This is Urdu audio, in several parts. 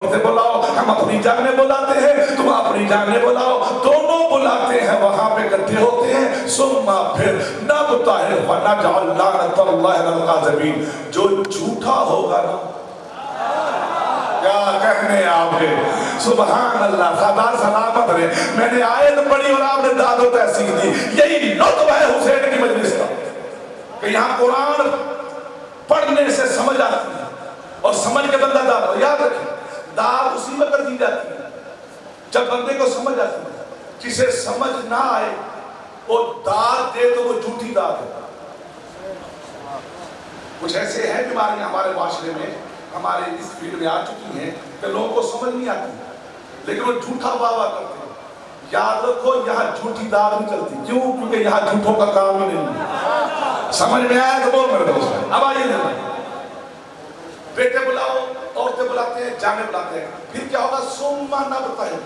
بلاؤ، ہم اپنی جانیں بلاتے ہیں، تم اپنی جانیں بلاؤ، دونوں بلاتے ہیں، وہاں پہ اکٹھے ہوتے ہیں، ثم پھر نبتہل ونجعل لعنت اللہ علی الکاذبین، جو جھوٹا ہوگا نا، کیا کہنے آپ کے سبحان اللہ، خدا سلامت رہے۔ میں نے آیت پڑھی اور آپ نے داد و تحسین دی، یہی لطف ہے حسین کی مجلس کا کہ یہاں قرآن پڑھنے سے سمجھ آتی ہے اور سمجھ کے بندہ داد، یاد رکھیں داد اسی وقت دی جاتی ہے جب بندے کو سمجھ آتی ہے، جسے سمجھ نہ آئے وہ داد دے تو وہ جھوٹی داد ہے۔ کچھ ایسے ہیں بیماریاں ہمارے معاشرے میں، ہمارے اس فیلڈ میں آ چکی ہیں کہ لوگوں کو سمجھ نہیں آتی لیکن وہ جھوٹا واہ کرتے ہیں۔ یاد رکھو یہاں جھوٹی داد نہیں چلتی، کیوں؟ کیونکہ یہاں جھوٹوں کا کام ہی نہیں ہے۔ سمجھ میں آیا تو بول میرے دوست، اب آئیے بیٹے بلاؤ، عورتیں بلاتے ہیں، جانے بلاتے ہیں، پھر کیا ہوگا؟ ثم نبتہل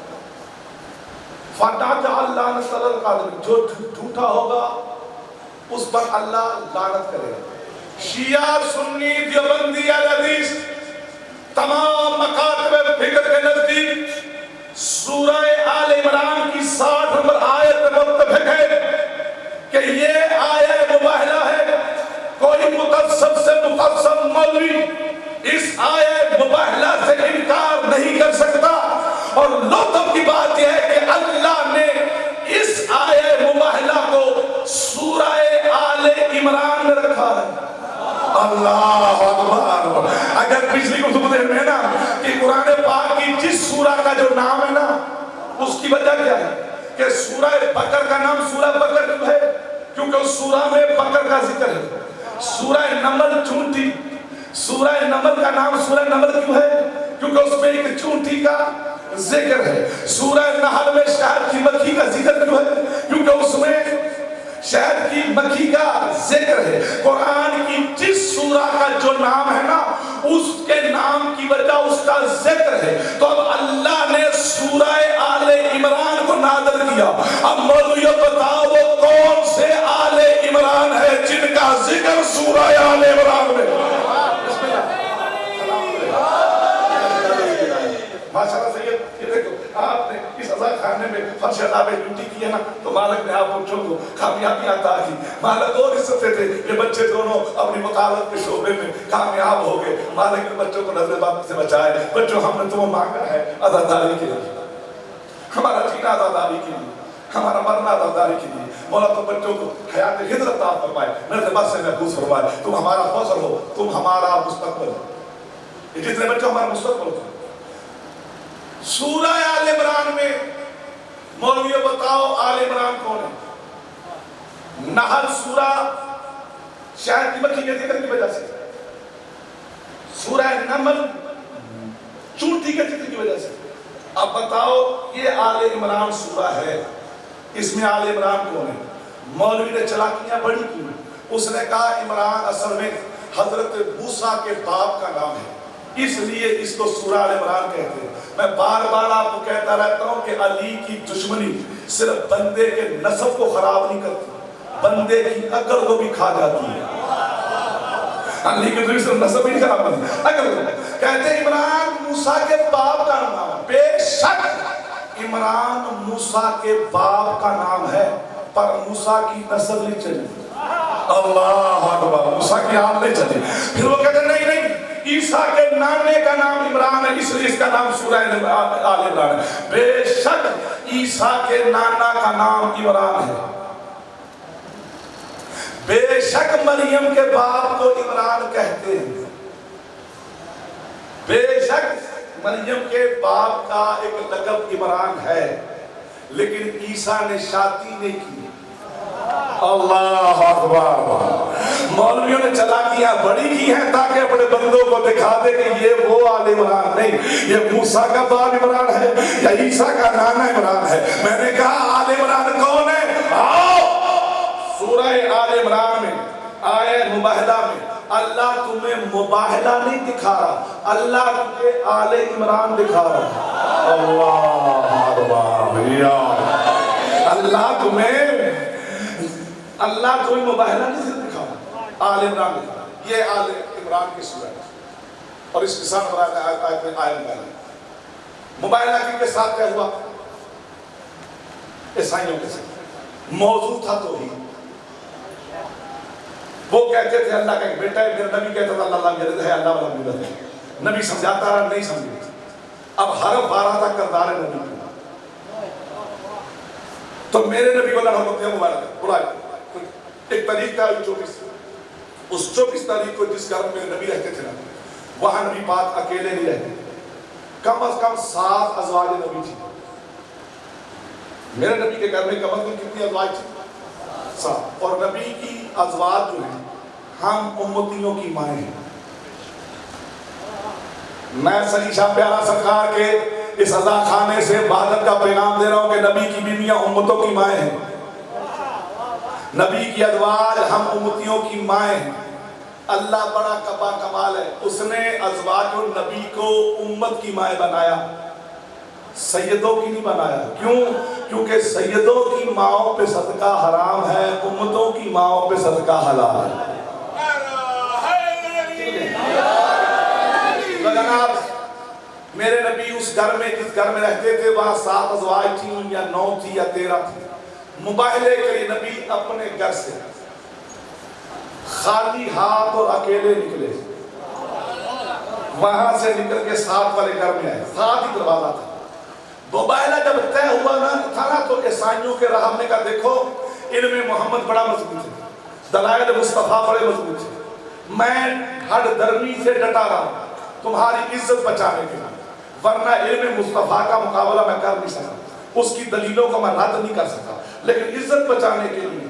فنجعل لعنت اللہ علی الکاذبین، جو جھوٹا ہوگا اس پر اللہ لعنت کرے گا۔ شیعہ، سنی، دیوبندی، اہل حدیث تمام مکاتب فکر کے نزدیک سورہ آل عمران کی 60 نمبر آیت متفق ہے کہ یہ آیت مباہلہ ہے۔ کوئی متعصب سے متعصب مولوی اس آیت مباہلہ سے انکار نہیں کر سکتا، اور لطف کی بات یہ ہے کہ اللہ نے اس آیت مباہلہ کو سورہ آل عمران میں رکھا ہے۔ اللہ اکبر۔ اگر پچھلی کتب میں ہے نا کہ قرآن پاک کی جس سورہ کا جو نام ہے نا اس کی وجہ کیا ہے کہ سورہ بقر کا نام سورہ بقر کیوں ہے؟ کیونکہ اس سورہ میں بقر کا ذکر ہے۔ سورہ نمل چونٹی، سورہ نمل کا نام سورہ نمل کیوں ہے؟ کیونکہ اس میں ایک چونٹی کا ذکر ہے۔ سورہ نحل میں شہد کی مکھی کا ذکر کیوں ہے؟ کیونکہ اس میں شہد کی مکھی کا ذکر ہے۔ قرآن کی جس سورہ کا جو نام ہے نا اس کے نام کی وجہ اس کا ذکر ہے۔ تو اب اللہ نے سورہ آل عمران کو نازل کیا۔ اب مولویوں بتاؤ وہ کون سے آل عمران ہے جن کا ذکر سورہ آل عمران میں؟ ماشاءاللہ سید، یہ دیکھو آپ نے اس عزا خانے میں فرش اللہ پہ ڈیوٹی کی ہے نا تو مالک نے آپ بچوں کو کامیابی عطا کی۔ مالک اور عزت دیتے، یہ بچے دونوں اپنی وکالت کے شعبے میں کامیاب ہو گئے۔ مالک نے بچوں کو نظر بد سے بچائے۔ بچوں ہم نے تمہیں مانگا ہے عزاداری کے لیے، ہمارا جینا عزاداری کے لیے، ہمارا مرنا عزاداری کے لیے۔ مولا تو بچوں کو حیات ہجرت عطا فرمائے، نظر بد سے محفوظ فرمائے۔ تم ہمارا فضل ہو، تم ہمارا مستقبل ہو۔ یہ جتنے بچوں ہمارا مستقبل ہو۔ سورہ آل عمران میں مولویوں بتاؤ آل عمران کون ہے؟ نحل سورہ شہد کی مکھی کے ذکر کی وجہ سے، سورہ نمل چونٹی کے ذکر کی وجہ سے۔ اب بتاؤ یہ آل عمران سورہ ہے، اس میں آل عمران کون ہے؟ مولوی نے چلاکیاں بڑی کی، اس نے کہا عمران اصل میں حضرت موسیٰ کے باپ کا نام ہے، اس لیے اس کو سورہ آل عمران کہتے ہیں۔ میں بار بار آپ کو کہتا رہتا ہوں کہ علی کی دشمنی صرف بندے کے نسب کو خراب نہیں کرتی، بندے کی عقل کو بھی کھا جاتی ہے۔ علی کی دشمنی صرف نسب ہی خراب کرتی، عقل کہتے ہیں عمران موسیٰ کے باپ کا نام ہے۔ بے شک عمران موسیٰ کے باپ کا نام ہے پر موسیٰ کی نسل نہیں چلی۔ اللہ اکبر، موسیٰ کی آل نہیں چلی۔ پھر وہ کہتے ہیں نہیں نہیں عیسیٰ کے نانے کا نام عمران ہے اس لیے اس کا نام سورہ آل عمران ہے۔ بے شک عیسیٰ کے نانا کا نام عمران ہے، بے شک مریم کے باپ کو عمران کہتے ہیں، بے شک مریم کے باپ کا ایک لقب عمران ہے، لیکن عیسیٰ نے شادی نہیں کی۔ اللہ اکبر۔ مولویوں نے چلاکیاں بڑی کی ہیں تاکہ اپنے بندوں کو دکھا دے کہ یہ وہ آل عمران نہیں، یہ موسیٰ کا باپ عمران ہے یا عیسیٰ کا نانا عمران ہے۔ میں نے کہا آل عمران کون ہے؟ آؤ سورہ آل عمران میں آیت مباہلہ میں اللہ تمہیں مباہلہ نہیں دکھا رہا، اللہ تمہیں آل عمران دکھا رہا۔ اللہ اکبر۔ اللہ تمہیں مباہلہ نہیں دکھا رہا، آل عمران دکھا رہا۔ یہ آل عمران کی سورہ ہے اور اس کے ساتھ آیت میں موبائلہ کے ساتھ کیا ہوا؟ عیسائیوں کے ساتھ موضوع تھا توحید. وہ کہتے تھے اللہ کا ایک بیٹا ہے، میرا نبی کہتا تھا اللہ یلد ہے، اللہ والا یولد ہے. نبی سمجھاتا رہا، نہیں سمجھے. اب حرف آ رہا تھا کردار نبی کو. تو میرے نبی کو اللہ حکم دیا موبائل بلائے. ایک تاریخ تھا 24. اس 24 تاریخ کو جس گھر میں نبی رہتے تھے نا، وہاں نبی پاک اکیلے نہیں رہتے. کم از کم 7 ازواج نبی تھی. میرے نبی کے گھر میں کم از کم کتنی ازواج تھی؟ 7. اور نبی کی ازواج جو ہیں ہم امتیوں کی مائیں ہیں. میں سلی شاہ پیارا سرکار کے اس عزا خانے سے وحدت کا پیغام دے رہا ہوں کہ نبی کی بیویاں امتوں کی مائیں ہیں. نبی کی ازواج ہم امتیوں کی مائیں ہیں. اللہ بڑا کبا کمال ہے، اس نے ازواج و نبی کو امت کی مائیں بنایا، سیدوں کی نہیں بنایا. کیوں؟ کیونکہ سیدوں کی ماؤں پہ صدقہ حرام ہے، امتوں کی ماؤں پہ صدقہ حلال ہے. تو جناب میرے نبی اس گھر میں جس گھر میں رہتے تھے وہاں 7 ازواج تھیں یا 9 تھی یا 13 تھی. مباہلے کے لیے نبی اپنے گھر سے خالی ہاتھ اور اکیلے نکلے. وہاں سے نکل کے 7 والے گھر میں آئے. 7 ہی دروازہ تھا. مباہلہ جب طے ہوا تھا نا تو عیسائیوں کے رہب نے کہا دیکھو ان میں محمد بڑا مضبوط ہے، دلائل مصطفیٰ بڑے مضبوط ہیں، میں ہر درمی سے ڈٹا رہا ہوں تمہاری عزت بچانے کے لیے، ورنہ علم مصطفیٰ کا مقابلہ میں کر نہیں سکتا، اس کی دلیلوں کو میں رد نہیں کر سکتا، لیکن عزت بچانے کے لیے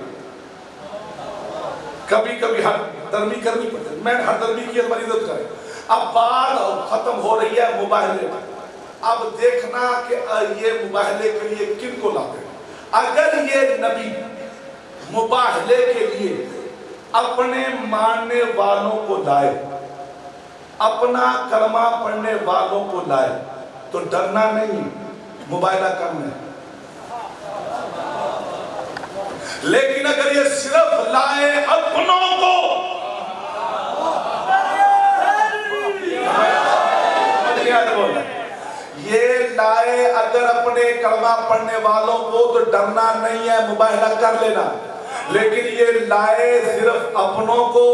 کبھی کبھی ہر درمی کرنی پڑتی. میں ہر درمی کی ہماری عزت کرے. اب بات ختم ہو رہی ہے مباہلے میں. اب دیکھنا کہ یہ مباہلے کے لیے کن کو لاتے ہیں. اگر یہ نبی مباہلے کے لیے اپنے ماننے والوں کو لائے، اپنا کلمہ پڑھنے والوں کو لائے تو ڈرنا نہیں، مباہلہ کرنا ہے. لیکن اگر یہ صرف لائے اپنوں کو، یہ لائے اگر اپنے کلمہ پڑھنے والوں کو تو ڈرنا نہیں ہے، مباہلہ کر لینا. لیکن یہ لائے صرف اپنوں کو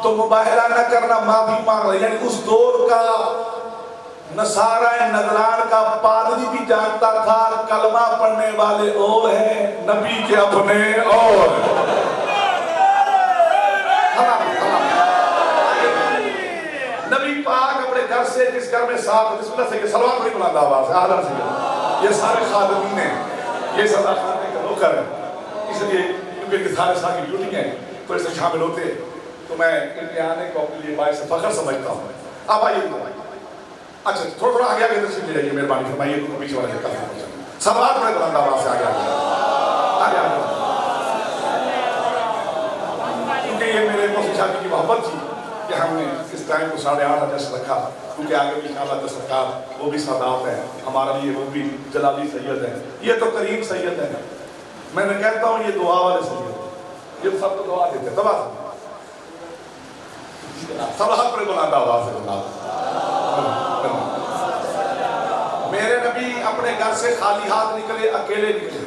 تو مباہلہ نہ کرنا، معافی مانگ رہا. یعنی اس دور کا نصارہ نجران کا پادری بھی جانتا تھا کلمہ پڑھنے والے اور ہیں، نبی کے اپنے اور نبی پاک اپنے گھر سے جس گھر میں صاحب بسم اللہ سے سلوات نہیں بلند آواز ہے آدھا سے یہ سارے خادمین ہیں، یہ سزا خانے کا نوکر ہے. اس لیے کیونکہ سارے ساتھ کی ڈیوٹی ہیں تو اس سے شامل ہوتے ہیں، تو میں ان کے آنے کو اپنے لیے باعث فخر سمجھتا ہوں. اب آئیے اچھا تھوڑا تھوڑا آگے تشریف لے جائیے، مہربانی فرمائیے. پیچھے والے سلوات بڑے بلند آواز سے آگے کیونکہ یہ میرے کو شادی کی محبت تھی کہ ہم نے اس ٹائم کو 8:30 بجے سے رکھا، کیونکہ آگے بھی انشاءاللہ سرکار وہ بھی سادات ہے ہمارا لیے، وہ بھی جلالی سید ہے، یہ تو کریم سید ہے. میں نے کہتا ہوں یہ دعا والے سید ہے، یہ سب کو دعا دیتے ہیں. دعا سلوات بڑے بلند آواز سے بلند. میرے نبی اپنے گھر سے خالی ہاتھ نکلے، اکیلے نکلے.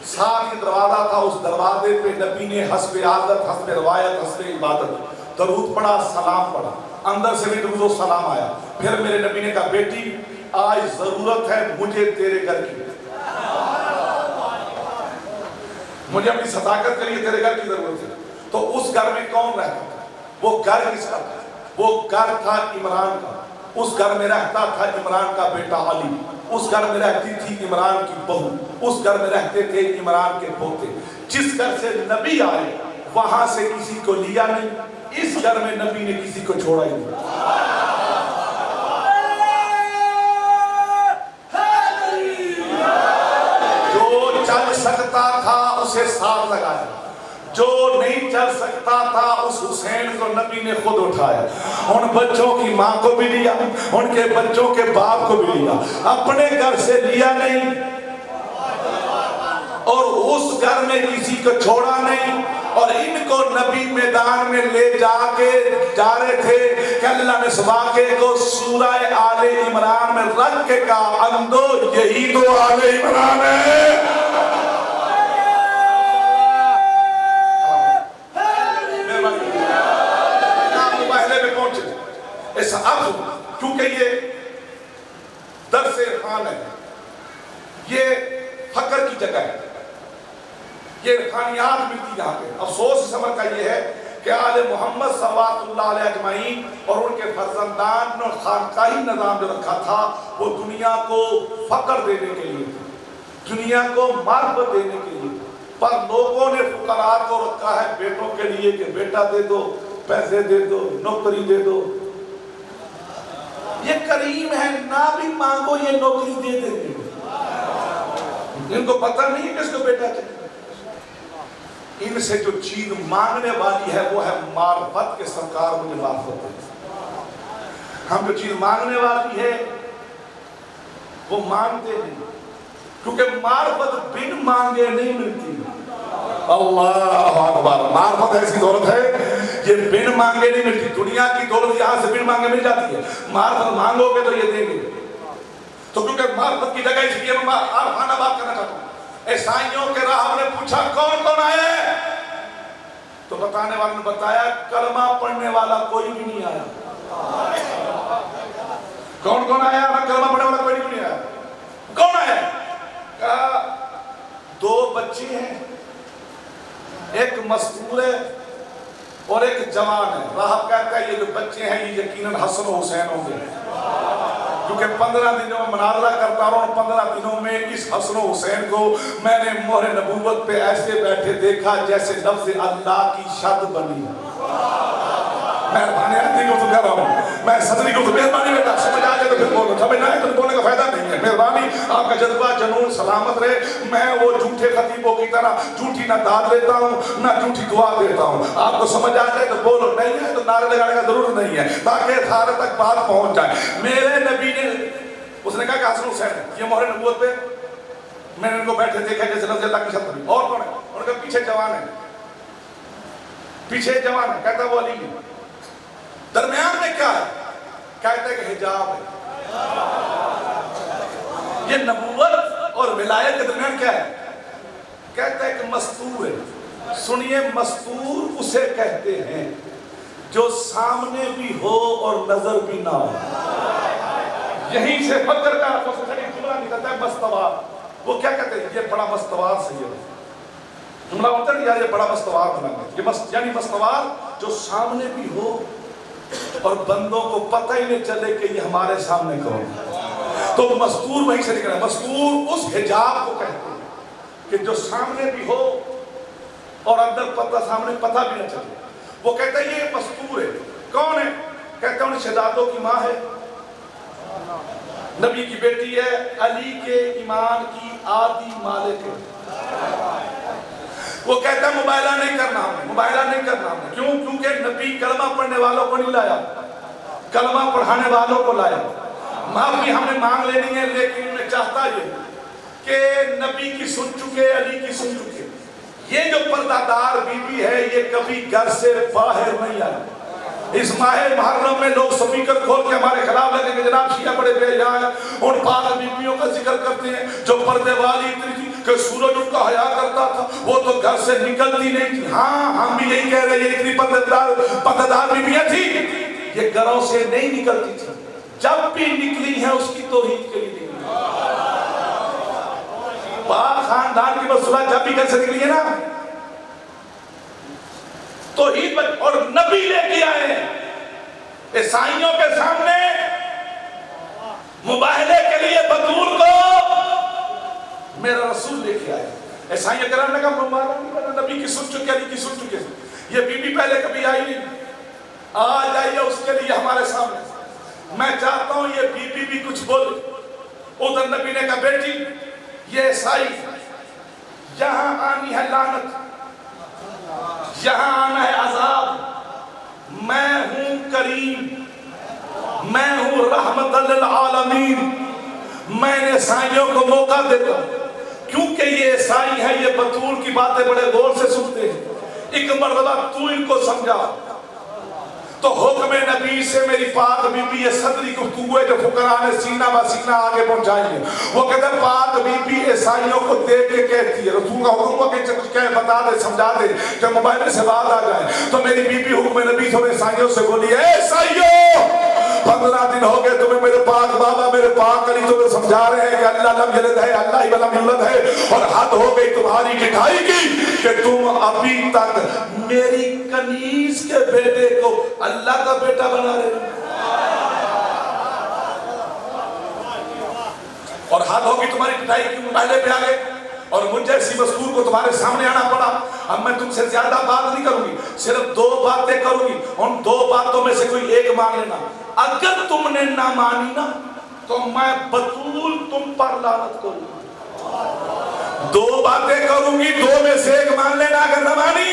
7 دروازہ تھا، اس دروازے پہ نبی نے حسب عادت، حسب روایت، حسب عبادت درود پڑھا، سلام پڑھا. اندر سے بھی درود و سلام آیا. پھر میرے نبی نے کہا بیٹی آج ضرورت ہے مجھے تیرے گھر کی، مجھے اپنی صداقت کے لیے تیرے گھر کی ضرورت ہے. تو اس گھر میں کون رہتا تھا؟ وہ گھر کس کا تھا؟ وہ گھر تھا عمران کا. اس گھر میں رہتا تھا عمران کا بیٹا علی، اس گھر میں رہتی تھی عمران کی بہو، اس گھر میں رہتے تھے عمران کے پوتے. جس گھر سے نبی آئے وہاں سے کسی کو لیا نہیں، اس گھر میں نبی نے کسی کو چھوڑا ہی نہیں. جو چل سکتا تھا اسے ساتھ لگایا، جو نہیں چل سکتا تھا اس حسین کو نبی نے خود اٹھایا. ان بچوں کی ماں کو بھی لیا، ان کے بچوں کے باپ کو بھی لیا، اپنے گھر سے لیا نہیں اور اس گھر میں کسی کو چھوڑا نہیں. اور ان کو نبی میدان میں لے جا رہے تھے کہ اللہ نے اس واقعے کو سورہ آل عمران میں رکھ کے کہا اندو یہی تو آل عمران ہے. مباہلے میں پہنچے اس اب کیونکہ یہ درس عرفان ہے, یہ فکر کی جگہ ہے, یہ عرفانیات ملتی یہاں پہ. افسوس اس عمر کا یہ ہے کہ آل محمد صلوات اللہ علیہ اجمعین اور ان کے فرزندان نے خانقاہی نظام جو رکھا تھا وہ دنیا کو فقر دینے کے لیے, دنیا کو معرفت دینے کے لیے, پر لوگوں نے فقراء کو رکھا ہے بیٹوں کے لیے کہ بیٹا دے دو, پیسے دے دو, نوکری دے دو. یہ کریم ہے, نہ بھی مانگو یہ نوکری دے دیں گے. ان کو پتہ نہیں ہے کس کو بیٹا چاہیے. ان سے جو چیز مانگنے والی ہے وہ ہے معرفت کے سرکار مجھے معرفت ہے. ہم جو چیز مانگنے والی ہے وہ مانگتے نہیں, کیونکہ معرفت بن مانگے نہیں ملتی. اللہ اکبر. معرفت ایسی دولت ہے یہ بن مانگے نہیں ملتی. دنیا کی دولت یہاں سے بن مانگے مل جاتی ہے, معرفت مانگو گے تو یہ دیں گے. تو کیونکہ معرفت کی جگہ اس لیے میں عارفانہ بات کرنا چاہتا ہوں. عیسائیوں کے راہب نے پوچھا کون کون آئے, تو بتانے والے نے بتایا کلمہ پڑھنے والا کوئی بھی نہیں آیا. کون کون آیا؟ کلمہ پڑھنے والا کوئی نہیں آیا. کون آیا؟ کہا 2 بچے ہیں, ایک مستور ہے اور ایک جوان ہے. راہب کہتا ہے یہ جو بچے ہیں یہ یقیناً حسن و حسین ہوں گے, کیونکہ 15 دنوں میں مناظرہ کرتا رہا اور 15 دنوں میں اس حسن و حسین کو میں نے مہر نبوت پہ ایسے بیٹھے دیکھا جیسے لفظ اللہ کی شد بنی. مہربانی آتی کو تو کہہ رہا ہوں, میں صدری کو تو مہربانی بیٹا سمجھ آ جائے تو پھر بولو, سمجھ نہ آئے تو بولنے کا فائدہ نہیں ہے. مہربانی آپ کا جذبہ جنون سلامت رہے. میں وہ جھوٹے خطیبوں کی طرح جھوٹی نہ داد لیتا ہوں نہ جھوٹی دعا دیتا ہوں. آپ کو سمجھ آ جائے تو بولو, نہیں ہے تو نعرے لگانے کا ضرورت نہیں ہے تاکہ سارے تک بات پہنچ جائے. میرے نبی نے اس نے کہا کہ حسن حسین یہ مہر نبوت پہ میں نے ان کو بیٹھے دیکھا جیسے لفظ اللہ کی شد بنی. اور کون ہے؟ انہوں نے کہا پیچھے جوان ہے, پیچھے جوان ہے. کہتا وہ علی ہے. درمیان میں کیا ہے؟ کہتا ہے کہ حجاب ہے. یہ نبوت اور ولایت کے درمیان کیا ہے؟ کہتا ہے کہ مستور ہے. سنیے, مستور اسے کہتے ہیں جو سامنے بھی ہو اور نظر بھی نہ ہو. یہیں سے فکر کا جملہ نکلتا ہے مستوار. وہ کیا کہتے ہیں؟ یہ بڑا مستوار سید ہے. جملہ ہوتا ہے یار یہ بڑا مستوار بنا ہے, یعنی مستوار جو سامنے بھی ہو اور بندوں کو پتہ ہی نہیں چلے کہ یہ ہمارے سامنے کون ہے. تو مستور وہیں سے نکلا. مستور اس حجاب کو کہتے ہیں کہ جو سامنے بھی ہو اور اندر سامنے پتہ بھی نہ چلے. وہ کہتا ہے یہ مستور ہے. کون ہے؟ کہتا ہے ان شہزادوں کی ماں ہے, نبی کی بیٹی ہے, علی کے ایمان کی آدھی مالک ہے. وہ کہتا ہے مباہلہ نہیں کرنا ہم نے, مباہلہ نہیں کرنا ہم نے. کیوں؟ کیونکہ نبی کلمہ پڑھنے والوں کو نہیں لایا, کلمہ پڑھانے والوں کو لایا. معافی ہم نے مانگ لینی ہے, لیکن میں چاہتا یہ کہ نبی کی سن چکے, علی کی سن چکے. یہ جو پردہ دار بی بی ہے یہ کبھی گھر سے باہر نہیں آئی. اس ماہ محرم میں لوگ سپیکر کھول کے ہمارے خلاف لگے کہ جناب شیعہ بڑے بے حیا ہیں, ان پاک بیویوں کا ذکر کرتے ہیں جو پردے والی اتنی تھی کہ سورج ان کا حیا کرتا تھا, وہ تو گھر سے نکلتی نہیں تھی. ہاں ہم بھی یہی کہہ رہے ہیں, اتنی پردے دار بیویاں تھی یہ گھروں سے نہیں نکلتی تھی. جب بھی نکلی ہیں اس کی توحید کے لیے نکلی. پاک خاندان کی مسئلہ جب بھی گھر سے نکلی ہے نا توحید اور نبی لے کے آئے ہیں عیسائیوں کے سامنے مباہلے کے لیے بطول کو میرا رسول لے کے آئے. عیسائیوں کرام نے کہا مباہلہ نہیں کرنا, نبی کی سن چکے, علی کی سن چکے. یہ بی بی پہلے کبھی آئی نہیں, آج آئی ہے اس کے لیے ہمارے سامنے. میں چاہتا ہوں یہ بی بی بھی کچھ بولے. ادھر نبی نے کہا بیٹی یہ عیسائی یہاں آنی ہے لعنت, یہاں آنا ہے عذاب. میں ہوں کریم, میں ہوں رحمت للعالمین. میں نے عیسائیوں کو موقع دیتا ہوں کیونکہ یہ عیسائی ہے, یہ بطول کی باتیں بڑے غور سے سنتے ہیں. ایک مرتبہ تو ان کو سمجھا تو حکم نبی سے میری پاک بی بی یہ صدری گفتگو ہے جو فقراء نے سینہ با سینہ آگے پہنچائی ہے. وہ کہتے ہیں پاک بی بی عیسائیوں کو دیکھ کے کہتی ہے رسول کا حکم ہوا کہ کچھ کہے بتا دے سمجھا دے کہ موبائل سے بات آ جائے. تو میری بی بی حکم نبی سے عیسائیوں سے بولی اے عیسائیوں 15 دن ہو گئے تمہیں میرے پاک بابا میرے پاک علی تمہیں سمجھا رہے ہیں کہ اللہ لم یلد ہے اللہ ہی ولم یولد ہے اور حد ہو گئی تمہاری لکھائی کی کہ تم ابھی تک میری کنیز کے بیٹے کو اللہ کا بیٹا بنا رہے ہیں. اور حد ہوگی تمہاری پٹائی کی پہلے پہ آ گئے اور مجھ جیسی مذکور کو تمہارے سامنے آنا پڑا. اب میں تم سے زیادہ بات نہیں کروں گی صرف 2 باتیں کروں گی. ان 2 باتوں میں سے کوئی ایک مان لینا. اگر تم نے نہ مانی نا تو میں بطول تم پر لعنت کروں گا. 2 باتیں کروں گی 2 میں سے ایک مان لینا. اگر نہ مانی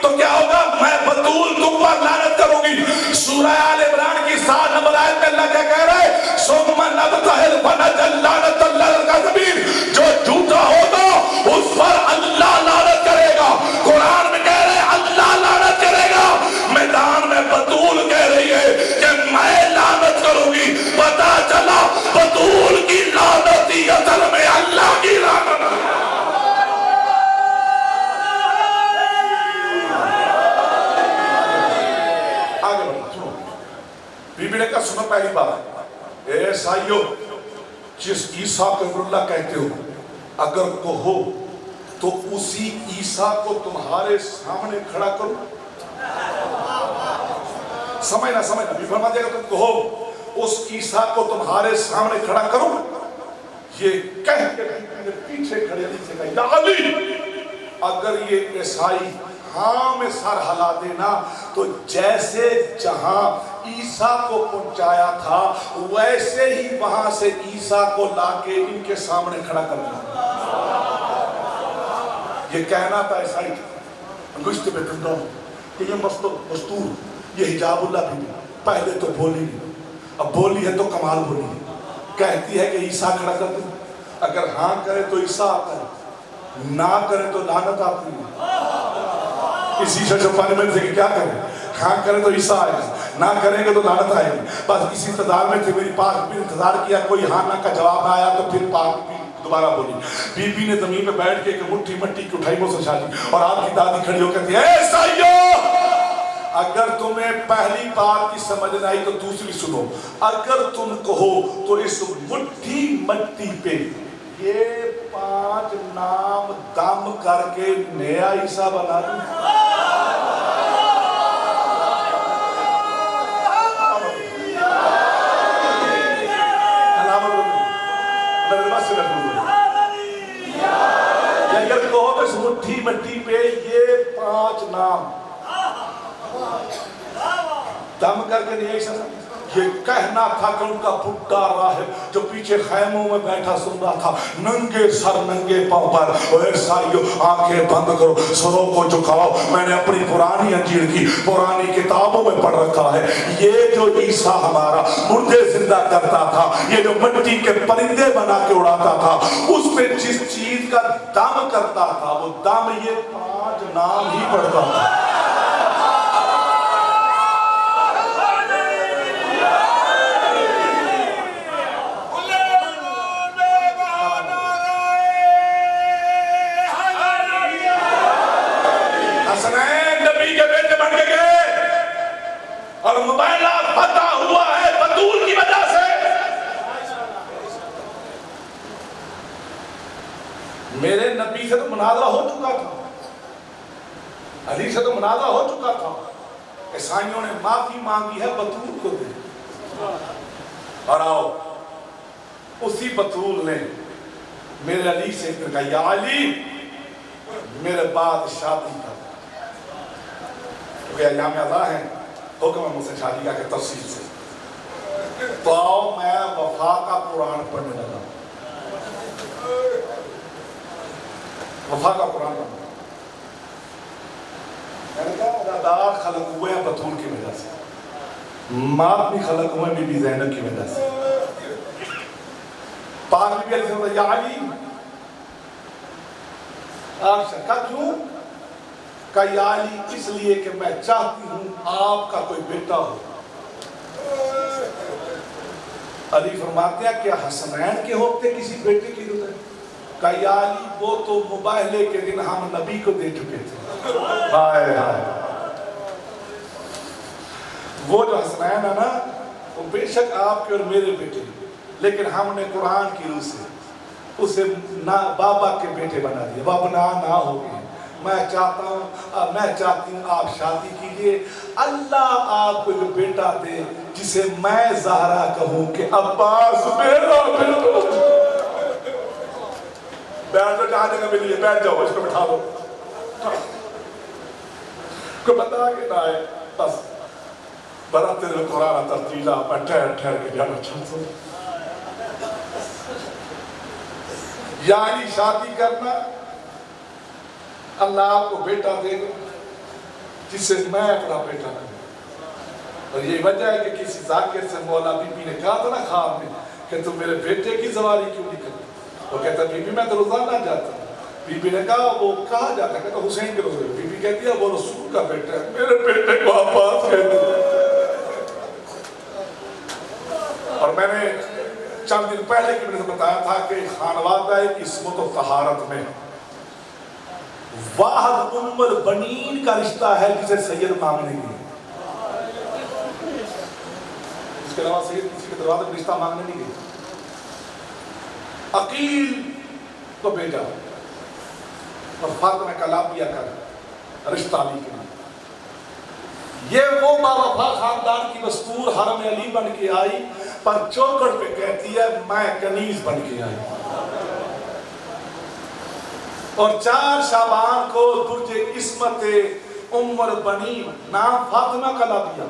تو کیا ہوگا میں بطول تم پر لعنت کروں گی. سورہ آل عمران کی 7 نمبر آیت میں اللہ کیا کہہ رہا ہے ثم نبتہل فنجعل لعنت اللہ الکاذبین. جو جھوٹا ہوگا اس پر اللہ لعنت کرے گا. قرآن میں کہہ رہے اللہ لعنت کرے گا. میدان میں بطول کہہ رہی ہے کہ میں لعنت کروں گی. پتا چلا بطول کی لعنت ہی اصل میں اللہ کی لعنت ہے. بی بی نے کہا سنو پہلی بات اے عیسائیوں جس عیسیٰ کو ابن اللہ کہتے ہو اگر کہو تو اسی عیسیٰ کو تمہارے سامنے کھڑا کرو. سمجھنا بھی فرما دے گا تم کہو اس عیسیٰ کو تمہارے سامنے کھڑا کرو. یہ کہہ کے پیچھے کھڑے علی سے کہا یا علی اگر یہ عیسائی ہاں میں سر ہلا دینا تو جیسے جہاں عیسیٰ کو پہنچایا تھا ویسے ہی وہاں سے عیسیٰ کو لا کے ان کے سامنے کھڑا کر دیا. یہ کہنا تھا عیسائی گشت پہ ٹھنڈا کہ یہ مستور یہ حجاب اللہ بھی پہلے تو بولی نہیں اب بولی ہے تو کمال بولی ہے. کہتی ہے کہ عیسیٰ کھڑا کر دوں. اگر ہاں کرے تو عیسیٰ آتا ہے نہ کرے تو لعنت آتی ہے. اسی شجفانی میں سے کیا کریں ہاں کریں تو عیسیٰ آئے گا نہ کریں گے تو لعنت آئے گی. بس اسی انتظار میں تھے. میری پاک بھی انتظار کیا کوئی ہاں نہ کا جواب نہ آیا تو پھر پاک بھی دوبارہ بولی. بی بی نے زمین پہ بیٹھ کے ایک مٹھی مٹی کی اٹھائی وہ سچا لی اور آپ کی دادی کھڑی ہو کہتی ہے اے عیسائیوں اگر تمہیں پہلی بات کی سمجھ نہ آئی تو دوسری سنو. اگر تم کہو تو اس مٹھی مٹی پہ یہ 5 نام دم کر کے نیا عیسیٰ بنا دوں. اگر کہو تو اس مٹھی مٹی پہ یہ 5 نام دم کر کے نیا عیسیٰ. یہ کہنا تھا کہ ان کا بڈھا راہب جو پیچھے خیموں میں بیٹھا سن رہا تھا ننگے سر ننگے پاؤں پر اے عیسائیوں آنکھیں بند کرو سروں کو جھکاؤ. میں نے اپنی پرانی انجیل کی پرانی کتابوں میں پڑھ رکھا ہے یہ جو عیسیٰ ہمارا مردے زندہ کرتا تھا یہ جو مٹی کے پرندے بنا کے اڑاتا تھا اس پہ جس چیز کا دم کرتا تھا وہ دم یہ 5 نام ہی پڑھتا تھا. اور موبائلہ فتح ہوا ہے بطول کی وجہ سے. میرے نبی سے تو مناظرہ ہو چکا تھا علی سے تو مناظرہ ہو چکا تھا. عیسائیوں نے معافی مانگی ہے بطول کو دے. اور آؤ اسی بطول نے میرے علی سے کہا یا علی میرے بعد شادی کر. کیونکہ ایام اللہ ہیں حکم ہے مجھ سے شادی کا کہ تفصیل سے. تو آؤ میں وفا کا قرآن پڑھنے لگا. وفا کا قرآن پڑھنے لگا. میں نے کہا ادادار خلق ہوئے ہیں بطول کی وجہ سے ماں بھی خلق ہوئے بی بی زینب کی وجہ سے. پاک بی بی علیہ السلام یا علی آپ شکا کیوں کہا یا علی اس لیے کہ میں چاہتی ہوں آپ کا کوئی بیٹا ہو۔ علی فرماتے ہیں کہ حسنین کے ہوتے کسی بیٹے کی ضرورت؟ کہا یا علی وہ تو مباہلے کے دن ہم نبی کو دے چکے تھے۔ ہائے ہائے، وہ جو حسنین ہے نا وہ بے شک آپ کے اور میرے بیٹے، لیکن ہم نے قرآن کی روح سے اسے بابا کے بیٹے بنا دیا، وہ اپنا نہ ہو گئے۔ میں چاہتی ہوں آپ شادی کیجئے، اللہ آپ کو ایک بیٹا دے جسے میں زہرا کہوں کہ عباس میرا بیٹا۔ بیٹھ جاؤ جہاں جگہ ملی ہے، بیٹھ جاؤ، اس کو بٹھا دو، کوئی بتا کے نہ آئے، بس براتے دل قرآن ترتیلہ میں ٹھہر ٹھہر کے جانا چاہتا ہوں۔ یعنی شادی کرنا، اللہ آپ کو بیٹا دے گا جسے میں اپنا بیٹا کروں۔ اور یہ وجہ ہے کہ کسی ذاکر سے مولا بی بی نے کہا تھا نا خواب میں کہ تم میرے بیٹے کی زواری کیوں نہیں کرتے؟ وہ کہتا بی بی میں تو روزانہ جاتا ہوں۔ بی بی نے کہا وہ کہاں جاتا ہے؟ کہتا حسین کے روزے۔ بی بی کہتی ہے وہ رسول کا بیٹا ہے، میرے بیٹے کو عباس کہتے ہیں۔ اور میں نے چند دن پہلے کی میں نے بتایا تھا کہ خانوادہ عصمت و طہارت میں واحد ام البنین کا رشتہ ہے جسے سید مانگنے گی، اس کے علاوہ سید کسی کے دروازے میں رشتہ مانگنے نہیں گئی۔ عقیل کو بھیجا اور فاطمہ کلابیہ کا رشتہ علی کے لیے۔ یہ وہ باوفا خاندان کی دستور حرم علی بن کے آئی، پر چوکھٹ پہ کہتی ہے میں کنیز بن کے آئی۔ اور 4 شعبان کو درج عصمت ام البنین، نام فاطمہ کلابیہ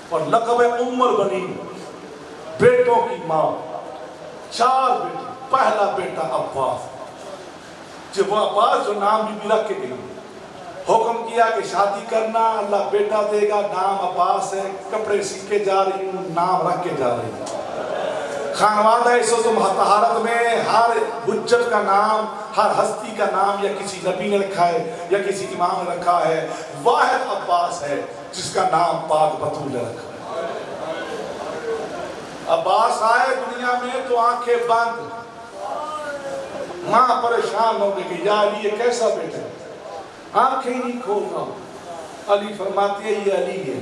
اور لقب ام البنین، بیٹوں کی ماں، 4 بیٹے، پہلا بیٹا عباس، جب وہ عباس جو نام بھی رکھ کے گئی، حکم کیا کہ شادی کرنا، اللہ بیٹا دے گا، نام عباس ہے، کپڑے سیکھے جا رہی ہوں، نام رکھ کے جا رہی ہوں۔ خانوادہ عصمت و طہارت میں ہر حجت کا نام، ہر ہستی کا نام یا کسی نبی نے رکھا ہے یا کسی امام نے رکھا ہے، واحد عباس ہے جس کا نام پاک بطول نے رکھا ہے۔ عباس آئے دنیا میں تو آنکھیں بند، ماں پریشان ہو گئی کہ یا علی یہ کیسا بیٹا ہے، آنکھیں نہیں کھول رہا۔ علی فرماتی ہے یہ علی ہے،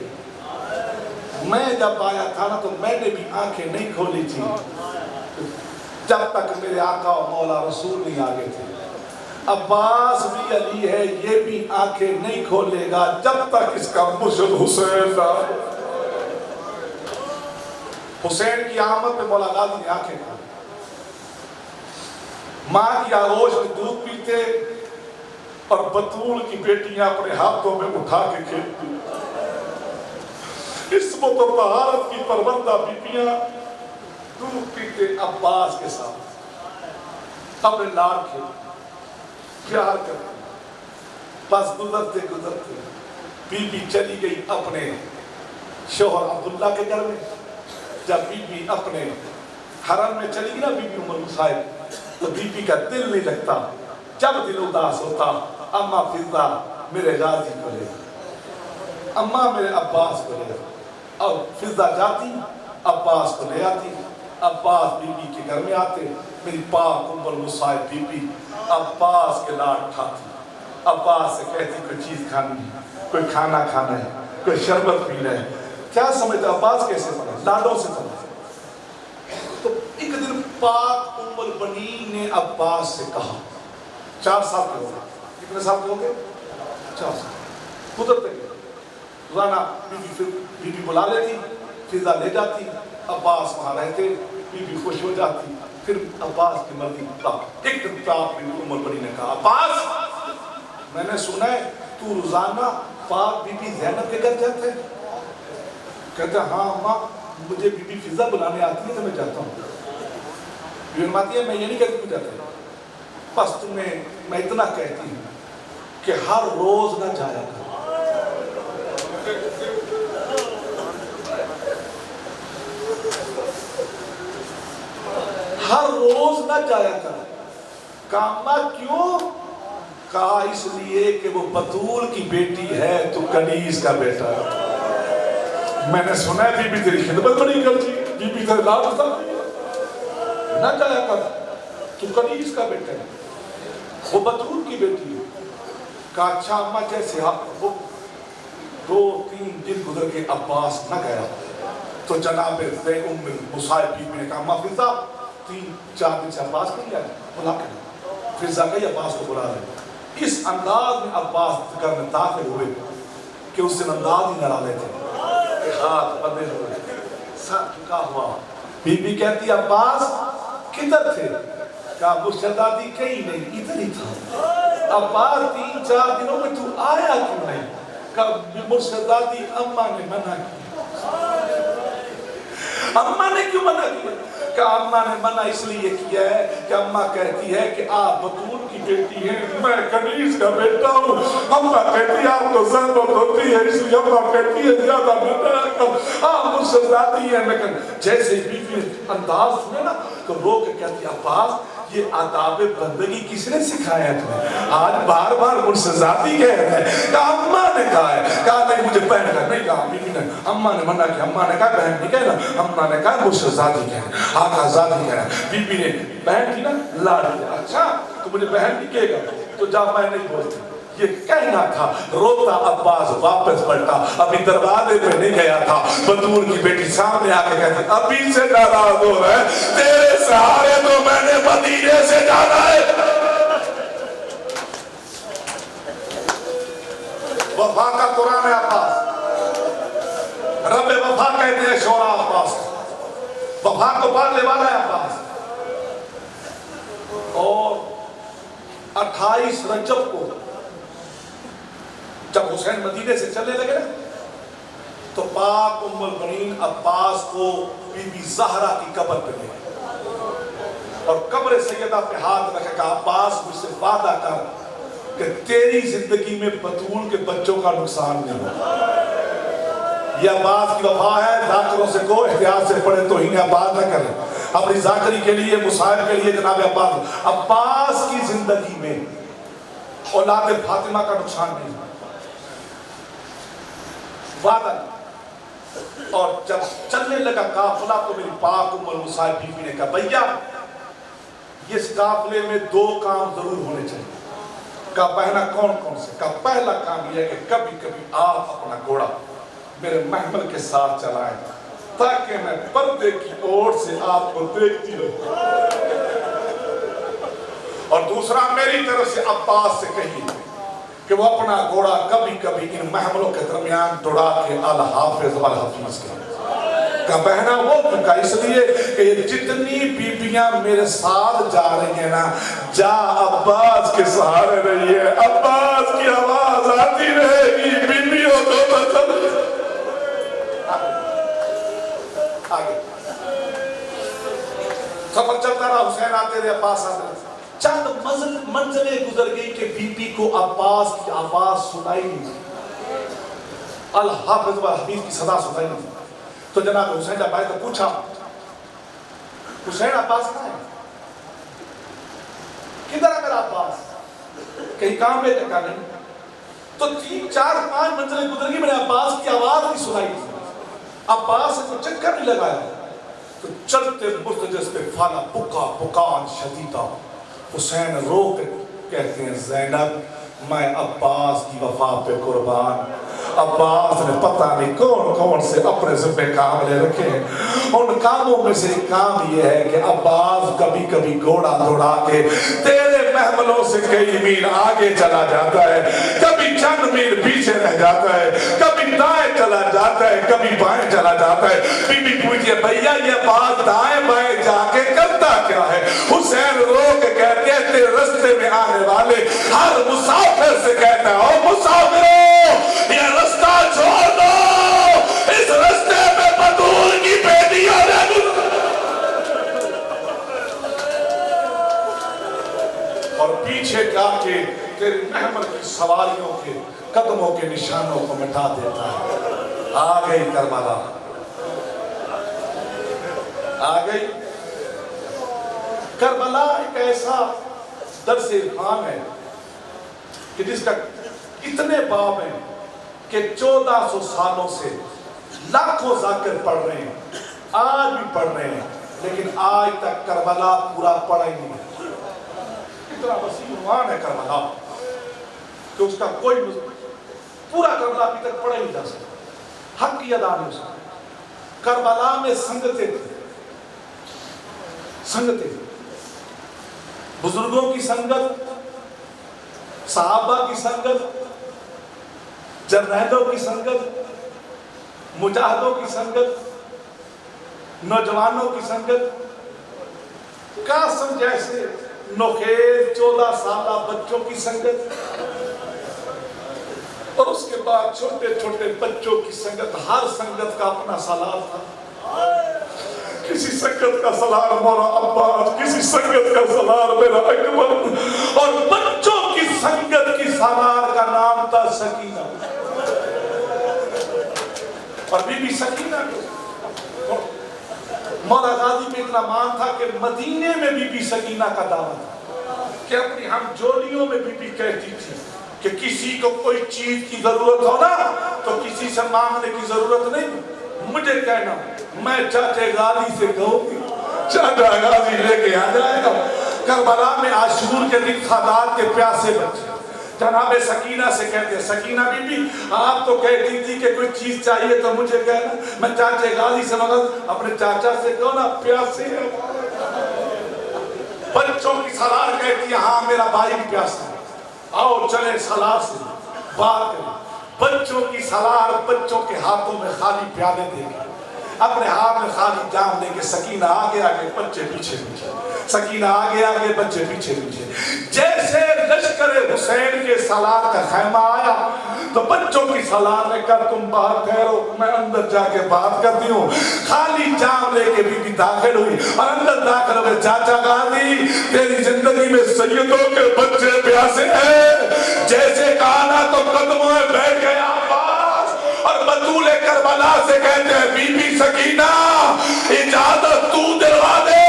میں جب آیا تھا نا تو میں نے بھی آنکھیں نہیں کھولی تھی جب تک میرے آقا و مولا رسول نہیں آگے تھے۔ عباس بھی علی ہے، یہ بھی آنکھیں نہیں کھولے گا جب تک اس کا مرشد حسین نہ آئے۔ حسین کی آمد میں مولا غازی نے آنکھیں کھولی، ماں کی آغوش میں دودھ پیتے اور بطول کی بیٹیاں اپنے ہاتھوں میں اٹھا کے کھیلتی۔ عصمت و طہارت کی پروردہ بیٹیاں دودھ پیتے عباس کے ساتھ، اپنے لاڑ کھیلتے، پیار کرتے۔ بس گزرتے گزرتے بی بی چلی گئی اپنے شوہر عبداللہ کے گھر میں۔ جب بی بی اپنے حرم میں چلی گئی نا بی بی ام المصائب، تو بی بی کا دل نہیں لگتا۔ جب دل اداس ہوتا اماں فضہ میرے غازی کو لے، اماں میرے عباس کو لے، اور فضہ جاتی عباس کو لے آتی۔ عباس بی بی کے گھر میں آتے، میری پاک ام المصائب بی بی عباس کے لاڈ اٹھاتی، عباس سے کہتی کوئی چیز کھانی ہے، کوئی کھانا کھانا ہے، کوئی شربت پینا ہے۔ کیا سمجھتا عباس کیسے بنا؟ لاڈوں سے بنا۔ تو ایک دن پاک ام البنین نے عباس سے کہا، 4 سال کے ہو گئے، کتنے سال کے ہو گئے؟ 4 سال۔ قدرت ہے روزانہ بی بی بلا لیتی، فضہ لے جاتی، عباس وہاں رہتے، بی بی خوش ہو جاتی، پھر عباس کی مرضی مطابق ایک دن پاک بی بی ام البنین نے کہا عباس میں نے سنا ہے تو روزانہ پاک بی بی زینب کے گھر جاتے ہیں؟ کہتے ہیں ہاں اماں مجھے بی بی فضہ بلانے آتی ہے تو میں جاتا ہوں۔ بی بی فرماتی ہے میں یہ نہیں کہتی کہ جاتے، بس تمہیں میں اتنا کہتی ہوں کہ ہر روز نہ جایا کر، ہر روز نہ جایا کر۔ کامنا کیوں؟ کہا اس لیے کہ وہ بطول کی بیٹی ہے، تو کنیز کا بیٹا ہے۔ میں نے سنا ہے بی بی تیری خدمت بڑی کرتی، بی بی تیرے لال ہوتا نہ جایا کر، تو کنیز کا بیٹا ہے، وہ بطول کی بیٹی ہے۔ کہا اچھا اماں جیسے وہ 2-3 دن گزر کے عباس نہ گیا تو جناب مصعب بی بی نے کہا اماں فضا 3-4 دن سے عباس نہیں آیا، بلا کے فضا کہی عباس کو بلا رہے۔ اس انداز میں عباس گھر میں داخل ہوئے کہ اس دن انداز ہی نہ ڈالے تھے، ہاتھ بندے ہوئے، سر جھکا ہوا۔ بی بی کہتی عباس کدھر تھے؟ کہا مرشدادی کہیں نہیں، ادھر ہی تھا۔ عباس 3-4 دنوں میں تو آیا کیوں نہیں؟ کہا مرشدادی اماں نے منع کیا۔ اماں نے کیوں منع کیا؟ کہ اماں نے منع اس لیے کیا ہے کہ اماں کہتی ہے کہ آپ بطول کی بیٹی ہیں، میں کنیز کا بیٹا ہوں۔ اماں کہتی ہے آپ کو ضرورت ہوتی ہے، اس لیے اماں کہتی ہے زیادہ منع آپ مجھ سے ذاتی ہیں۔ لیکن جیسے بیوی انداز سنے نا تو رو کے کہتی ہے عباس یہ آداب بندگی کس نے سکھایا ہے تمہیں؟ آج بار بار مجھ سے ذاتی کہہ رہے ہیں۔ کہا اماں نے کہا ہے۔ کہا نہیں مجھے بہن کہا، نہیں کہا بیوی نے، اماں نے منع کیا۔ اماں نے کہا بہن نہیں کہنا، اماں نے کہا مجھ سے ذاتی کہنا، آقا ذاتی کہنا۔ بیوی نے بہن کی نا لاڑ دیا، اچھا تو مجھے بہن بھی کہے گا تو جا میں نہیں بولتی، یہ کہنا تھا۔ روتا عباس واپس پلٹا، ابھی دروازے پہ نہیں گیا تھا، بطول کی بیٹی سامنے آ کے کہتی ابھی سے ناراض ہو رہا ہے، تیرے سہارے تو میں نے مدینے سے جانا ہے۔ وفا کا قرآن ہے عباس، رب وفا کہتے ہیں شورا عباس، وفا کو پڑھنے والا ہے عباس۔ اور 28 رجب کو جب حسین مدینے سے چلنے لگے نا تو پاک ام البنین عباس کو بی بی زہرا کی قبر پہ گئے اور قبر سیدہ پہ ہاتھ رکھے کہا عباس مجھ سے وعدہ کر کہ تیری زندگی میں بطول کے بچوں کا نقصان نہیں ہوگا۔ یہ عباس کی وفا ہے، ذاکروں سے کو احتیاط سے پڑھے تو ہی عباس نہ کرے، اپنی ذاکری کے لیے مصائب کے لیے جناب عباس کی زندگی میں اولاد فاطمہ کا نقصان نہیں ہوگا، وعدہ۔ اور جب چلنے لگا قافلہ تو میری پاک ام المصعب بی بی نے کہا بھیا اس قافلے میں 2 کام ضرور ہونے چاہیے۔ کہا پہلا کون کون سے؟ کہا پہلا کام یہ ہے کہ کبھی کبھی آپ اپنا گھوڑا میرے محمل کے ساتھ چلائیں تاکہ میں پردے کی اوٹ سے آپ کو دیکھتی رہوں، اور دوسرا میری طرف سے عباس سے کہیے کہ وہ اپنا گھوڑا کبھی کبھی ان محملوں کے درمیان دوڑا کے الحافظ والحفیظ کرے۔ کہا بہنا وہ کہا اس لیے کہ یہ جتنی بیبیاں میرے ساتھ جا رہی ہیں نا جا عباس کے سہارے رہی ہے، عباس کی آواز آتی رہے گی، بیبیوں کو بچل آگے سفر چلتا رہا، حسین آتے رہے، عباس آتے رہے، چند منزلیں گزر گئی کہ بی بی کو عباس کی آواز سنائی نہیں، الحافظ والحفیظ کی صدا سنائی نہیں۔ تو جناب حسین جب آئے تو پوچھا حسین عباس کہاں ہے؟ کدھر ہے میرا عباس؟ کہیں کام لے کے کہا نہیں۔ تو 3-4-5 منزلیں گزر گئی، میں نے عباس کی آواز نہیں سنائی، عباس سے تو چکر نہیں لگایا۔ تو چلتے مرتجز پہ فالا بکا بکان شدیدہ، حسین رو کے کہتے ہیں زینب میں عباس کی وفا پہ قربان۔ عباس نے پتہ نہیں کون کون سے اپنے ذمہ کام لے رکھے ہیں، ان کاموں میں سے ایک کام یہ ہے کہ عباس کبھی کبھی گھوڑا دوڑا کے تیرے محملوں سے کئی میل آگے چلا جاتا ہے، کبھی چند میل پیچھے رہ جاتا ہے، کبھی دائیں چلا جاتا ہے، کبھی بائیں چلا جاتا ہے۔ بی بی پوچھئے بھیا یہ بات دائیں بائیں جا کے کرتا کیا ہے؟ حسین رو کے کہتے ہیں تیرے رستے میں آنے والے ہر مسافر سے کہتا ہے او مسافروں یہ رستہ چھوڑ دو، اس رستے میں بطول کی بیٹیاں رہ دو۔ اور پیچھے جا کے تیرے محمل کی سواریوں کے قدموں کے نشانوں کو مٹا دیتا ہے۔ آ گئی کربلا، آ گئی کربلا، ایک ایسا درس عرفان ہے کہ جس کا اتنے باب ہیں کہ 1400 سالوں سے لاکھوں ذاکر پڑھ رہے ہیں، آج بھی پڑھ رہے ہیں، لیکن آج تک کربلا پورا پڑھا ہی نہیں ہے۔ اتنا وسیع عنوان ہے کربلا کہ اس کا کوئی پورا کربلا ابھی تک پڑھا ہی نہیں جا سکتا، حق کی ادا نہیں ہو سکتا۔ کربلا میں سنگتیں تھیں، سنگتیں تھیں، بزرگوں کی سنگت، صحابہ کی سنگت، جرنیلوں کی سنگت، مجاہدوں کی سنگت، نوجوانوں کی سنگت، قاسم جیسے نوخیز 14 سالہ بچوں کی سنگت، اور اس کے بعد چھوٹے چھوٹے بچوں کی سنگت۔ ہر سنگت کا اپنا سالار تھا۔ کسی سنگت کا سالار مولا عباس، کسی سنگت کا سالار میرا اکبر، اور بچوں کی سنگت کی سالار کا نام تھا سکینہ۔ اور بی بی سکینہ کو مولا غازی پہ اتنا مان تھا کہ مدینے میں بی بی سکینہ کا دعویٰ تھا کہ اپنی ہم جولیوں میں بی بی کہتی تھی کہ کسی کو کوئی چیز کی ضرورت ہو نا تو کسی سے مانگنے کی ضرورت نہیں، مجھے کہنا، میں چاچے غازی سے کہوں گی، چاچا غازی لے کے آ جائے گا۔ کربلا میں عاشور کے دن خادات کے پیاسے بچے جناب سکینہ سے کہتے ہیں، سکینہ بی بی آپ تو کہتی تھی کہ کوئی چیز چاہیے تو مجھے کہنا، میں چاچے غازی سے مگر اپنے چاچا سے کہو نا پیاسے ہیں۔ بچوں کی سالار کہتی ہے ہاں میرا بھائی بھی پیاسا ہے، آؤ چلیں سالار سے بات کریں۔ بچوں کی سالار بچوں کے ہاتھوں میں خالی پیالے دے گی، اپنے ہاتھ میں خالی جام دے کے سکینہ آگے آگے بچے پیچھے پیچھے، سکینہ آگے آگے بچے پیچھے پیچھے۔ جیسے لشکر حسین کے سالار کا خیمہ آیا تو بچوں کی سالار نے کہا تم باہر ٹھہرو، میں اندر جا کے بات کرتی ہوں۔ خالی جام لے کے بی بی داخل ہوئی اور اندر داخل ہوئے، چاچا غازی تیری زندگی میں سیدوں کے بچے پیاسے ہیں، جیسے کہا نا تو قدموں میں بیٹھ گیا عباس، اور بطول کربلا سے کہتے ہیں بی بی سکینہ اجازت تو دلوا دے،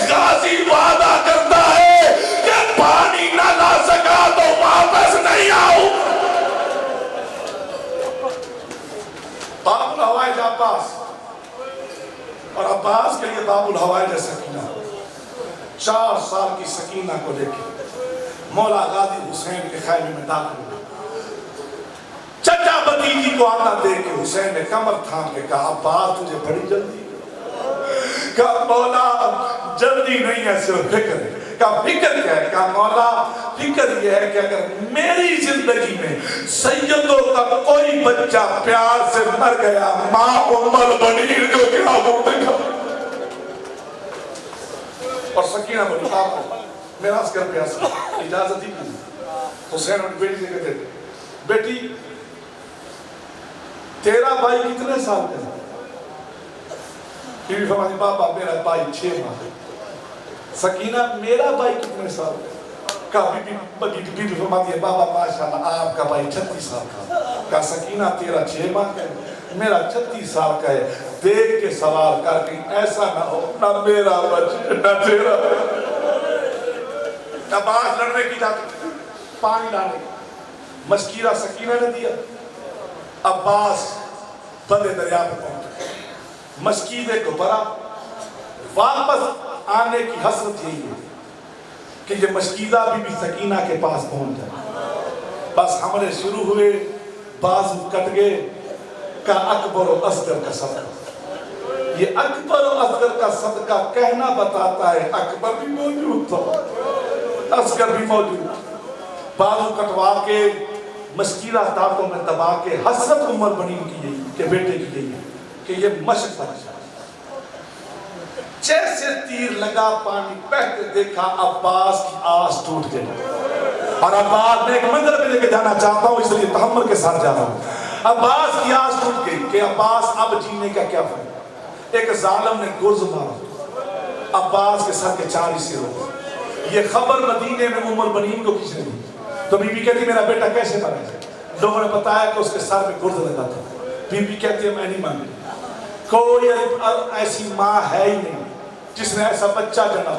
غازی وعدہ کرتا ہے کہ پانی نہ لا سکا تو واپس نہیں آؤں۔ باب الحوائج عباس، اور عباس کے لیے باب الحوائج سکینہ۔ 4 سال کی سکینہ کو لے کے مولا غازی حسین کے خیمے میں داخل ہوئے۔ چچا بھتیجی کو آتا دیکھ کے حسین نے کمر تھام کے کہا عباس تجھے بڑی جلدی ہے؟ کہا مولا جلدی نہیں ہے، صرف فکر ہے۔ کہا فکر کیا ہے؟ کہا مولا فکر یہ ہے کہ اگر میری زندگی میں سیدوں کا کوئی بچہ پیار سے مر گیا، ماں ام البنین کو کیا ہوگا؟ اور سکینہ بڑی پاپا میرا عسکر پیاسا، اجازت ہی نہیں۔ حسین اپنی بیٹی سے کہتے تھے بیٹی تیرا بھائی کتنے سال کا ہے؟ بیوی فرماتی بابا میرا بھائی 6 ماہ ہے۔ سکینہ میرا بھائی کتنے سال کا؟ بی بی فرماتی ہے بابا ماشاءاللہ آپ کا بھائی 36 سال کا۔ کہا سکینہ تیرا 6 ماہ کا ہے، میرا 36 سال کا ہے، دیکھ کے سوال کر کے ایسا نہ ہو نہ میرا بچے نہ تیرا۔ عباس لڑنے کی جاتی پانی لانے، مشکیرہ سکینہ نے دیا۔ عباس بندے دریا پہ پہنچے، مشکیدے کو بھرا، واپس آنے کی حسرت یہی ہے کہ یہ مشکیدہ بی سکینہ کے پاس پہنچ جائے۔ بس حملے شروع ہوئے، بازو کٹ گئے۔ کا اکبر و اصغر کا صدقہ، یہ اکبر و اصغر کا صدقہ کہنا بتاتا ہے اکبر بھی موجود تھا، اصغر بھی موجود تھا۔ بازو کٹوا کے مشکیلہ دانتوں میں دبا کے حسرت عمر بنی کی گئی کہ بیٹے کی گئی کہ یہ مشق بن جائے۔ جیسے تیر لگا پانی بہتے دیکھا عباس کی آس ٹوٹ گئی، اور عباس میں ایک منظر پہ لے کے جانا چاہتا ہوں اس لیے تحمل کے ساتھ جا رہا ہوں۔ عباس کی آس ٹوٹ گئی کہ عباس اب جینے کا کیا فائدہ۔ ایک ظالم نے گرز مارا، عباس کے سر کے 4 حصے ہو گئے۔ یہ خبر مدینے میں ام البنین کو کسی نے دی تو بی بی کہتی میرا بیٹا کیسے مرا ہے؟ لوگوں نے بتایا کہ اس کے سر میں گرز لگا تھا۔ بی بی کہتی ہے میں نہیں مانتی، کوئی ایسی ماں ہے ہی نہیں جس نے ایسا بچہ جنا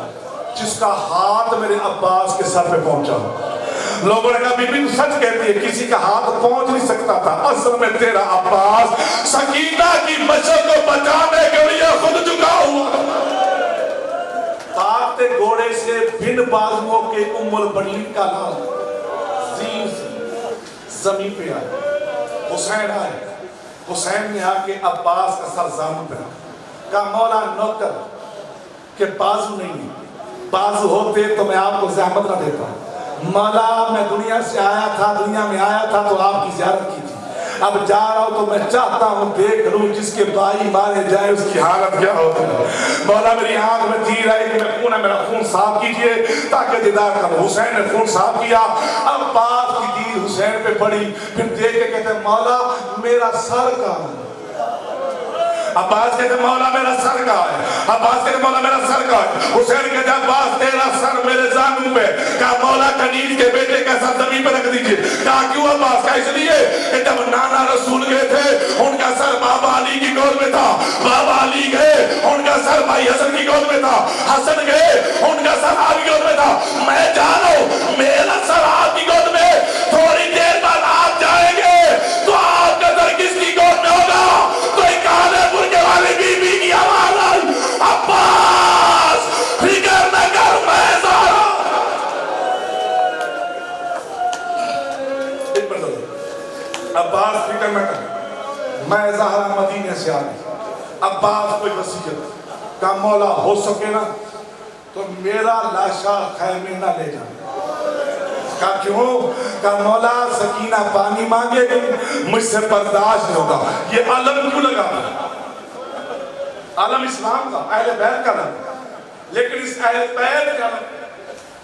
جس کا ہاتھ میرے عباس کے سر پہ پہنچا ہو۔ لوگوں نے کہا بی بی تو سچ کہتی ہے، کسی کا ہاتھ پہنچ نہیں سکتا تھا، اصل میں تیرا عباس سکینہ کی بچت کو بچانے کے لیے خود جھکا ہوا۔ تاکتے گھوڑے سے بن بازوؤں کے ام البنین کا نام زین زمین پہ آئے، حسین آئے، حسین نے آ کے عباس کا سر زانوں پہ رکھا، کہا مولا نوکر کہ بازو نہیں ہے، بازو ہوتے تو میں آپ کو زحمت نہ دیتا، مولا میں دنیا سے آیا تھا، دنیا میں آیا تھا تو آپ کی زیارت کی تھی، اب جا رہا ہوں تو میں چاہتا ہوں دیکھ لوں جس کے بھائی مارے جائے اس کی حالت کیا ہوتی ہے۔ مولا میری آنکھ میں تیر آئی کہ میں خون ہے، میرا خون صاف کیجئے تاکہ دیدار کروں۔ حسین نے خون صاف کیا، عباس کی تیر حسین پہ پڑی، پھر دیکھ کے کہتے ہیں مولا میرا سر کہاں ہے؟ عباس کہتے ہیں مولا میرا سر کہاں ہے؟ عباس کہتے ہیں مولا میرا سر کہاں ہے؟ حسین کہتے ہیں عباس تیرا سر میرے زانوں پہ۔ کہا مولا کنیز کے بیٹے کا سر زمین پہ رکھ دیجئے۔ کہا کیوں عباس؟ کہا اس لیے کہ جب نانا رسول گئے تھے ان کا سر بابا علی کی گود میں تھا، بابا علی گئے ان کا سر بھائی حسن کی گود میں تھا، حسن گئے ان کا سر آپ کی گود میں تھا، میں جا رہا ہوں میرا سر آپ کی گود میں، تھوڑی دیر بعد آپ جائیں گے تو آپ کا سر کس کی گود میں ہوگا؟ تو ایک آلے برکے والی بی بی کی آواز آئی، عباس فکر نہ کر میں زہرا۔ عباس فکر نہ کر میں زہرا مدینے سے آئی۔ عباس کوئی وصیت، کہا مولا ہو سکے نا تو میرا لاشا خیمے نہ لے جانا۔ کہا کیوں؟ کہا مولا سکینہ پانی مانگے گی مجھ سے برداشت نہیں ہوگا۔ یہ علم کیوں لگا؟ علم اسلام کا، اہل بیت کا علم، لیکن اس اہل بیت کا علم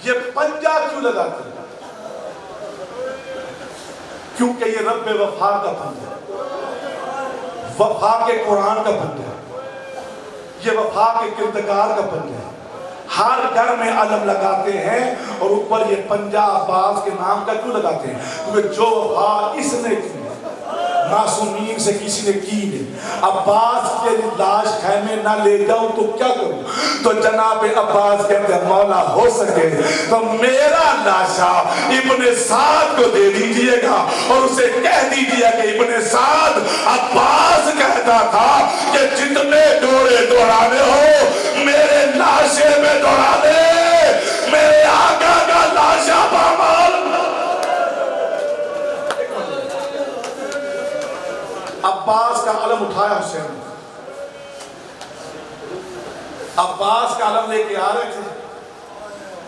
یہ پنجہ کیوں لگاتے ہیں؟ کیونکہ یہ رب وفا کا پنجہ ہے، وفا کے قرآن کا پنجہ ہے، یہ وفا کے کردگار کا پنجہ ہے۔ ہر گھر میں علم لگاتے ہیں اور اوپر یہ پنجہ عباس کے نام کا کیوں لگاتے ہیں؟ کیونکہ جو وفا اس نے کی معصومین سے کسی نے کی نہیں۔ عباس کے لاش خیمے نہ لے جاؤں تو کیا کروں؟ تو جناب عباس کہتے ہیں مولا ہو سکے تو میرا لاشا ابن سعد کو دے دیجئے گا اور اسے کہہ دیجئے کہ ابن سعد عباس کہتا تھا کہ جتنے دوڑے دوڑانے ہو میرے لاشے میں دوڑا دے، میرے آقا کا لاشا پامال۔ عباس کا علم اٹھایا حسین نے، عباس کا علم لے کے آ رہے تھے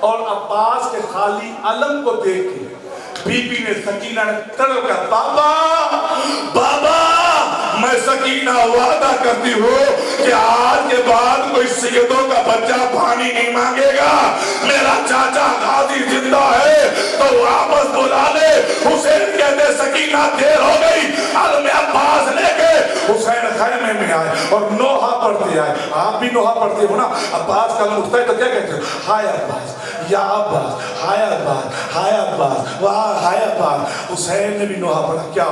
اور عباس کے خالی علم کو دیکھ کے بی بی نے سکینہ نے تڑپ کر بابا بابا میں سکینہ وعدہ کرتی ہوں کہ آج کے بعد کوئی سیدوں کا بچہ پانی نہیں مانگے گا، میرا چاچا غازی زندہ ہے تو واپس بلا لے۔ حسین کہتے سکینہ دیر ہو گئی، علم عباس لے کے حسین خیمے میں آئے اور نوحہ پڑھتے آئے۔ آپ بھی نوحہ پڑھتے ہو نا، عباس کا علم اٹھتا ہے تو کیا کہتے ہیں؟ ہائے عباس، یا عباس، ہائے عباس، ہائے عباس، واہ ہائے عباس۔ حسین نے بھی نوحہ پڑھا، کیا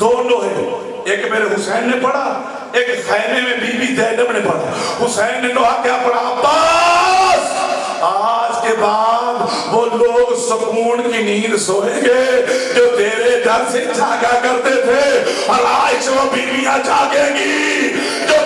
دو نوحے، ایک میرے حسین نے پڑھا، ایک خیمے میں بی بی زینب نے پڑھا۔ حسین نے نوحہ کیا پڑھا؟ عباس آج کے بعد وہ لوگ سکون کی نیند سوئیں گے جو تیرے گھر سے جاگا کرتے تھے، اور آج وہ بیویاں جاگیں گی جو